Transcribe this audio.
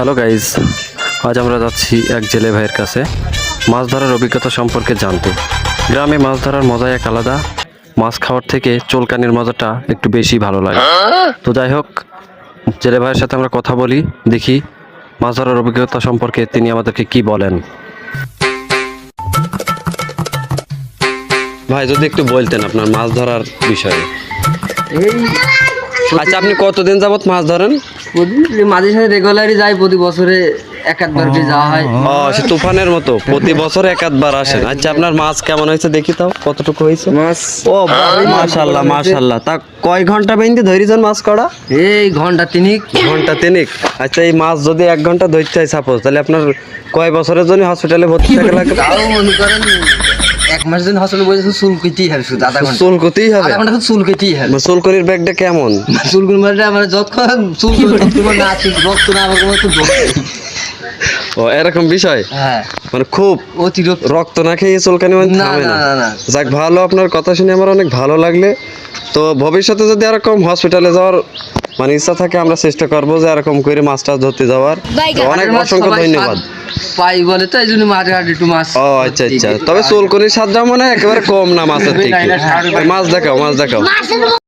Hello guys, আজ আমরা যাচ্ছি এক জেলে ভাইয়ের কাছে মাছ ধরার অভিজ্ঞতা সম্পর্কে জানতে। গ্রামে মাছ ধরার মজাই এক আলাদা। মাছ খাওয়ার থেকে চুলকানির মজাটা একটু বেশি ভালো লাগে। তো যাই হোক, জেলে ভাইয়ের সাথে আমরা কথা বলি, দেখি মাছ ধরার অভিজ্ঞতা সম্পর্কে তিনি আমাদেরকে কি বলেন। ভাই, যদি একটু বলতেন আপনার মাছ ধরার বিষয়ে। এই আচ্ছা, আপনি কতদিন যাবত মাছ ধরেন? মাঝে সাথে রেগুলারই যাই, প্রতি বছরে এক আধবার করে যাওয়া হয়। ও, সে তুফানের মতো প্রতি বছর এক আধবার আসেন। আচ্ছা, আপনার মাছ কেমন হয়েছে দেখি তাও, কতটুকু হয়েছে? মাছ ও মাশাআল্লাহ মাশাআল্লাহ। তা কয় ঘন্টা বেঁধে ধরিছেন মাছ কড়া? এই ঘন্টা তিনিক। ঘন্টা তিনেক। আচ্ছা, এই মাছ যদি 1 ঘন্টা ধরতে হয় সাপোজ, তাহলে আপনার কয় বছরের জন্য হসপিটালে ভর্তি থাকা লাগবে? তাও মনে করেন 1 মাস দিন হসপিটালে বসে চুল কেটেই হবে, শুধু আধা ঘন্টা। চুল করতেই হবে? আধা ঘন্টা শুধু চুল কেটেই হবে। চুলকনির ব্যাগটা কেমন? চুলগুলো মানে আমার যখন চুল না চুল রক্ত না আমার কোনো একটু ও, এরকম বিষয়। হ্যাঁ, মানে খুব অতিরিক্ত রক্ত না খেয়ে চুলকানি মানে না থামে না না? না না। যাক, ভালো, আপনার কথা শুনে আমার অনেক ভালো লাগলে। তো ভবিষ্যতে যদি এরকম হসপিটালে যাওয়ার মানে ইচ্ছা থাকে, আমরা চেষ্টা করবো যে এরকম করে মাছ টাছ ধরতে যাওয়ার। তো অনেক অসংখ্য ধন্যবাদ। পাই বলে তো এই জন্য মাঝে হাট একটু মাছ। ও আচ্ছা আচ্ছা, তবে চুলকনির স্বাদটা মনে হয় একেবারে কম না মাছের থেকে। মাছ দেখাও, মাছ দেখাও।